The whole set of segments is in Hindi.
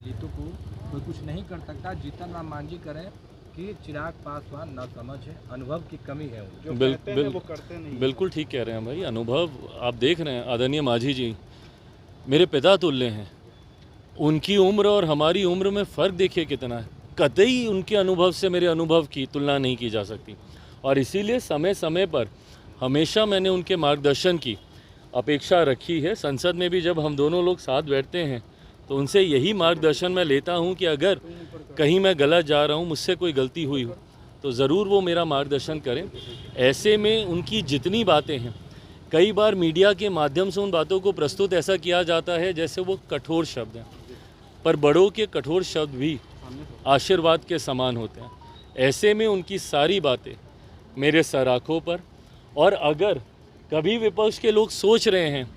जीतू को कोई कुछ नहीं कर सकता। जीतन राम मांझी करें कि चिराग पासवान ना समझ है, अनुभव की कमी है, जो कहते हैं वो करते नहीं। बिल्कुल ठीक कह रहे हैं भाई। अनुभव आप देख रहे हैं, आदरणीय मांझी जी मेरे पिता तुल्य हैं। उनकी उम्र और हमारी उम्र में फ़र्क देखिए कितना है। कतई उनके अनुभव से मेरे अनुभव की तुलना नहीं की जा सकती, और इसीलिए समय समय पर हमेशा मैंने उनके मार्गदर्शन की अपेक्षा रखी है। संसद में भी जब हम दोनों लोग साथ बैठते हैं तो उनसे यही मार्गदर्शन मैं लेता हूं कि अगर कहीं मैं गलत जा रहा हूं, मुझसे कोई गलती हुई हो, तो ज़रूर वो मेरा मार्गदर्शन करें। ऐसे में उनकी जितनी बातें हैं, कई बार मीडिया के माध्यम से उन बातों को प्रस्तुत ऐसा किया जाता है जैसे वो कठोर शब्द हैं, पर बड़ों के कठोर शब्द भी आशीर्वाद के समान होते हैं। ऐसे में उनकी सारी बातें मेरे सराखों पर, और अगर कभी विपक्ष के लोग सोच रहे हैं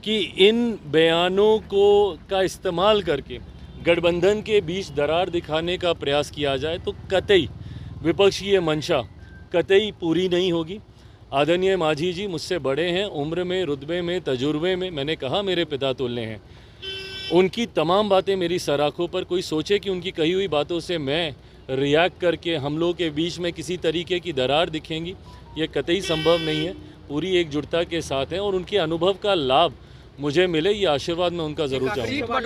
कि इन बयानों को का इस्तेमाल करके गठबंधन के बीच दरार दिखाने का प्रयास किया जाए, तो कतई विपक्ष की ये मंशा कतई पूरी नहीं होगी। आदरणीय मांझी जी मुझसे बड़े हैं, उम्र में, रुतबे में, तजुर्बे में, मैंने कहा मेरे पिता तुल्य हैं। उनकी तमाम बातें मेरी सराखों पर। कोई सोचे कि उनकी कही हुई बातों से मैं रिएक्ट करके हम लोगों के बीच में किसी तरीके की दरार दिखेंगी, ये कतई संभव नहीं है। पूरी एकजुटता के साथ हैं और उनके अनुभव का लाभ मुझे मिले, ये आशीर्वाद मैं उनका जरूर चाहूँगा।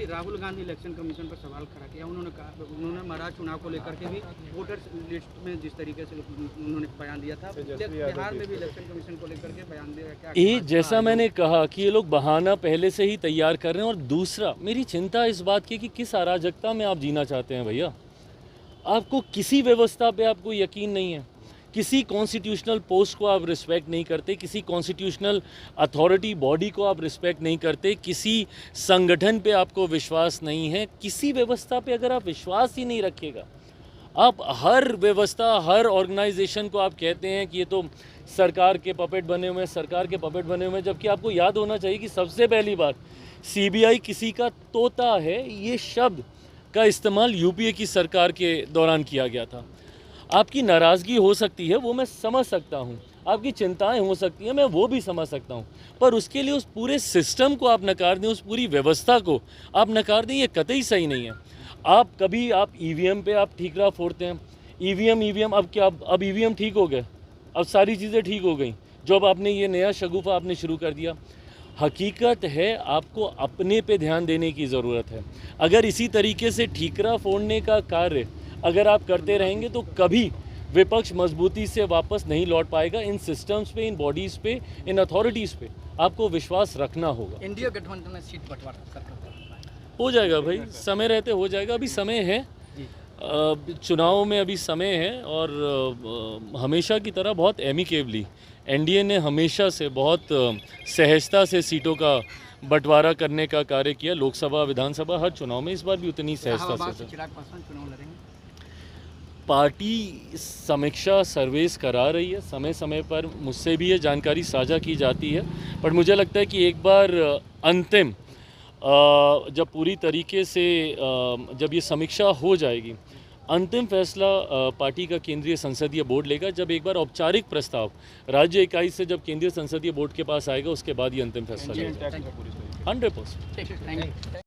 राहुल गांधी इलेक्शन कमीशन पर सवाल खड़ा किया। उन्होंने महाराज चुनाव को लेकर के भी वोटर लिस्ट में जिस तरीके से उन्होंने बयान दिया था, बिहार में भी इलेक्शन कमीशन को लेकर के बयान दिया। ये जैसा मैंने कहा कि ये लोग बहाना पहले से ही तैयार कर रहे हैं। और दूसरा, मेरी चिंता इस बात की कि किस अराजकता में आप जीना चाहते हैं भैया। आपको किसी व्यवस्था पे आपको यकीन नहीं है, किसी कॉन्स्टिट्यूशनल पोस्ट को आप रिस्पेक्ट नहीं करते, किसी कॉन्स्टिट्यूशनल अथॉरिटी बॉडी को आप रिस्पेक्ट नहीं करते, किसी संगठन पे आपको विश्वास नहीं है, किसी व्यवस्था पे अगर आप विश्वास ही नहीं रखिएगा, आप हर व्यवस्था, हर ऑर्गेनाइजेशन को आप कहते हैं कि ये तो सरकार के पपेट बने हुए हैं, सरकार के पपेट बने हुए हैं, जबकि आपको याद होना चाहिए कि सबसे पहली बार सीबीआई किसी का तोता है, ये शब्द का इस्तेमाल यूपीए की सरकार के दौरान किया गया था। आपकी नाराज़गी हो सकती है, वो मैं समझ सकता हूँ, आपकी चिंताएं हो सकती हैं, मैं वो भी समझ सकता हूँ, पर उसके लिए उस पूरे सिस्टम को आप नकार दें, उस पूरी व्यवस्था को आप नकार दें, ये कतई सही नहीं है। आप ईवीएम पे आप ठीकरा फोड़ते हैं, ईवीएम अब क्या, अब ईवीएम ठीक हो गए, अब सारी चीज़ें ठीक हो गई, जो अब आपने ये नया शगुफा आपने शुरू कर दिया। हकीकत है आपको अपने पे ध्यान देने की ज़रूरत है। अगर इसी तरीके से ठीकरा फोड़ने का कार्य अगर आप करते रहेंगे तो कभी विपक्ष मजबूती से वापस नहीं लौट पाएगा। इन सिस्टम्स पे, इन बॉडीज़ पे, इन अथॉरिटीज़ पे आपको विश्वास रखना होगा। इंडिया गठबंधन में सीट बंटवारा हो जाएगा भाई, समय रहते हो जाएगा। अभी समय है, चुनाव में अभी समय है, और हमेशा की तरह बहुत एमिकेबली एनडीए ने हमेशा से बहुत सहजता से सीटों का बंटवारा करने का कार्य किया। लोकसभा, विधानसभा, हर चुनाव में इस बार भी उतनी सहजता से। चिराग पासवान चुनाव लड़ेंगे। पार्टी समीक्षा सर्वेस करा रही है, समय समय पर मुझसे भी ये जानकारी साझा की जाती है, पर मुझे लगता है कि एक बार अंतिम जब पूरी तरीके से जब ये समीक्षा हो जाएगी, अंतिम फैसला पार्टी का केंद्रीय संसदीय बोर्ड लेगा। जब एक बार औपचारिक प्रस्ताव राज्य इकाई से जब केंद्रीय संसदीय बोर्ड के पास आएगा, उसके बाद ये अंतिम फैसला लेगा। 100%।